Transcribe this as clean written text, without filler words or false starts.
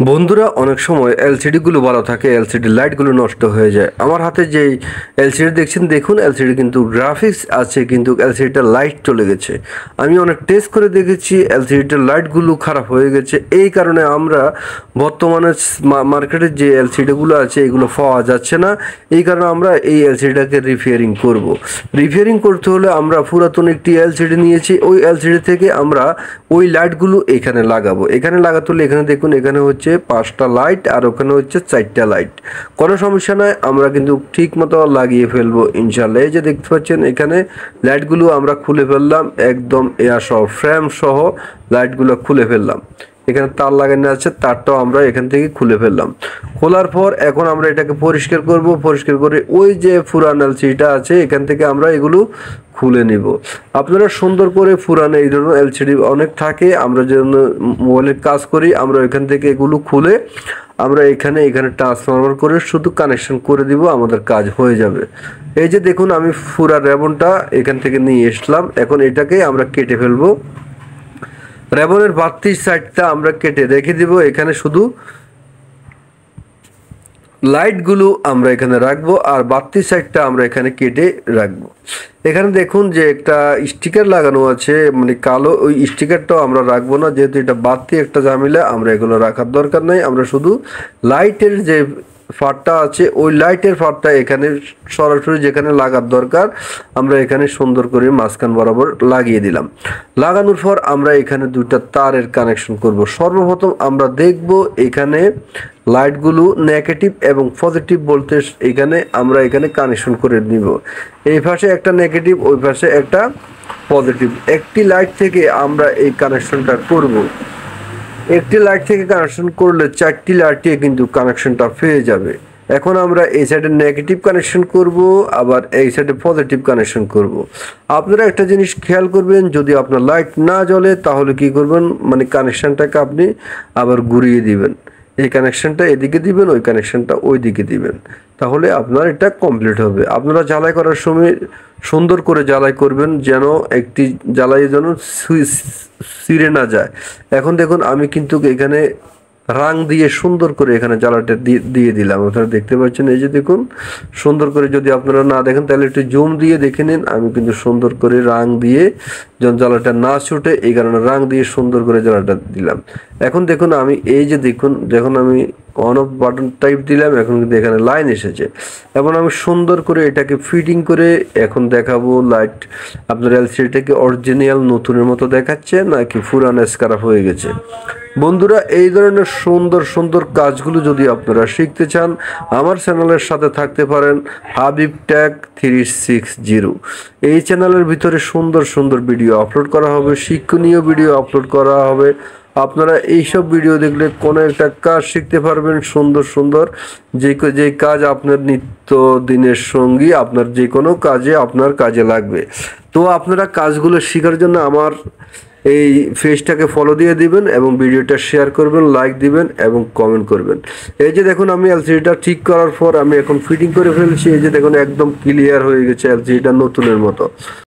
বন্ধুরা অনেক সময় এলসিডি গুলো ভালো থাকে, এলসিডি লাইট গুলো নষ্ট হয়ে যায়। আমার হাতে যেই এলসিডি দেখছেন, দেখুন এলসিডি কিন্তু গ্রাফিক্স আছে, কিন্তু এলসিডিটা লাইট চলে গেছে। আমি অনেক টেস্ট করে দেখেছি, এলসিডিটার লাইট গুলো খারাপ হয়ে গেছে। এই কারণে আমরা বর্তমানে মার্কেটে যে এলসিডি গুলো আছে এগুলো পাওয়া যাচ্ছে না। এই কারণে আমরা এই এলসিডিটাকে রিপেয়ারিং করব। রিপেয়ারিং করতে হলে আমরা পুরাতন একটি এলসিডি নিয়েছি, ওই এলসিডি থেকে আমরা ওই লাইটগুলো এখানে লাগাবো। এখানে লাগাতে হলে এখানে দেখুন, এখানে হচ্ছে 5টা লাইট আর ওখানে হচ্ছে 4টা লাইট। কোনো সমস্যা নয়, আমরা কিন্তু ঠিক মতো লাগিয়ে ফেলবো ইনশাল্লাহ। এই যে দেখতে পাচ্ছেন এখানে লাইটগুলো আমরা খুলে ফেললাম, একদম এয়ার সহ ফ্রেম সহ লাইটগুলো খুলে ফেললাম। এখানে তার লাগানো আছে, তারটাও আমরা এখান থেকে খুলে ফেললাম। খোলার পর এখন আমরা এটাকে পরিষ্কার করব। পরিষ্কার করে ওই যে পুরান এলসিডিটা আছে এখান থেকে আমরা এগুলো খুলে নিব। আপনারা সুন্দর করে পুরানো এই ধরনের এলসিডি অনেক থাকে, আমরা যেন মোবাইলের কাজ করি, আমরা এখান থেকে এগুলো খুলে আমরা এখানে ট্রান্সফরমার করে শুধু কানেকশন করে দিব, আমাদের কাজ হয়ে যাবে। এই যে দেখুন আমি পুরা রেবনটা এখান থেকে নিয়ে আসলাম। এখন এটাকে আমরা কেটে ফেলবো। রেবনের বাড়তি সাইডটা আমরা কেটে রেখে দিব। এখানে শুধু লাইটগুলো আমরা এখানে রাখবো আর বাড়তি সাইডটা আমরা এখানে কেটে রাখবো। এখানে দেখুন যে একটা স্টিকার লাগানো আছে, মানে কালো, ওই স্টিকারটাও আমরা রাখবো না, যেহেতু এটা বাড়তি একটা ঝামেলা, আমরা এগুলো রাখার দরকার নেই। আমরা শুধু লাইটের যে ফারটা আছে ওই লাইটের ফারটা এখানে সরাসরি যেখানে লাগার দরকার আমরা এখানে সুন্দর করে মাঝখান বরাবর লাগিয়ে দিলাম। লাগানোর পর আমরা এখানে দুইটা তারের কানেকশন করব। সর্বপ্রথম আমরা দেখব এখানে লাইটগুলো নেগেটিভ এবং পজিটিভ ভোল্টেজ আমরা এখানে কানেকশন করে নিব। এই পাশে একটা নেগেটিভ, ওই পাশে একটা পজিটিভ। একটি লাইট থেকে আমরা এই কানেকশনটা করব। একটি লাইট থেকে কানেকশন করলে 4টি লাইটে কিন্তু কানেকশনটা পেয়ে যাবে। এখন আমরা এই সাইডে নেগেটিভ কানেকশন করব, আবার এই সাইডে পজিটিভ কানেকশন করব। আপনারা একটা জিনিস খেয়াল করবেন, যদি আপনার লাইট না জ্বলে তাহলে কি করবেন, মানে কানেকশনটাকে আপনি আবার ঘুরিয়ে দিবেন। এই কানেকশনটা এদিকে দিবেন, ওই কানেকশনটা ওই দিকে দিবেন, তাহলে আপনার এটা কমপ্লিট হবে। আপনারা জ্বালাই করার সময় সুন্দর করে জ্বালাই করবেন, যেন একটি জ্বালাই যেন ছিঁড়ে না যায়। এখন দেখুন আমি কিন্তু এখানে রাং দিয়ে সুন্দর করে এখানে জ্বালাটা দিয়ে দিলাম। আপনারা দেখতে পাচ্ছেন, এই যে দেখুন সুন্দর করে, যদি আপনারা না দেখেন তাহলে একটু জুম দিয়ে দেখে নিন। আমি কিন্তু সুন্দর করে রাং দিয়ে, যখন জ্বালাটা না ছুটে এই কারণে রাং দিয়ে সুন্দর করে জ্বালাটা দিলাম। এখন দেখুন আমি এই যে দেখুন, যখন আমি অন অফ বাটন টাইপ দিলাম, এখন কিন্তু এখানে লাইন এসেছে। এখন আমি সুন্দর করে এটাকে ফিটিং করে এখন দেখাবো লাইট আপনার এলসিডিটাকে অরিজিনাল নতুনের মতো দেখাচ্ছে নাকি পুরানো স্ক্র্যাপ হয়ে গেছে। বন্ধুরা এই ধরনের সুন্দর সুন্দর কাজগুলো যদি আপনারা শিখতে চান, আমার চ্যানেলের সাথে থাকতে পারেন। হাবিব টেক 360, এই চ্যানেলের ভিতরে সুন্দর সুন্দর ভিডিও আপলোড করা হবে, শিক্ষণীয় ভিডিও আপলোড করা হবে। আপনারা এইসব ভিডিও দেখলে কোনো একটা কাজ শিখতে পারবেন, সুন্দর সুন্দর যে কাজ আপনার নিত্য দিনের সঙ্গী, আপনার যে কোনো কাজে আপনার কাজে লাগবে। তো আপনারা কাজগুলো শেখার জন্য আমার এই পেজটাকে ফলো দিয়ে দিবেন এবং ভিডিওটা শেয়ার করবেন, লাইক দিবেন এবং কমেন্ট করবেন। এই যে দেখুন আমি এলসিডিটা ঠিক করার পর আমি এখন ফিটিং করে ফেলছি। এই যে দেখুন একদম ক্লিয়ার হয়ে গেছে, এলসিডিটা নতুনের মতো।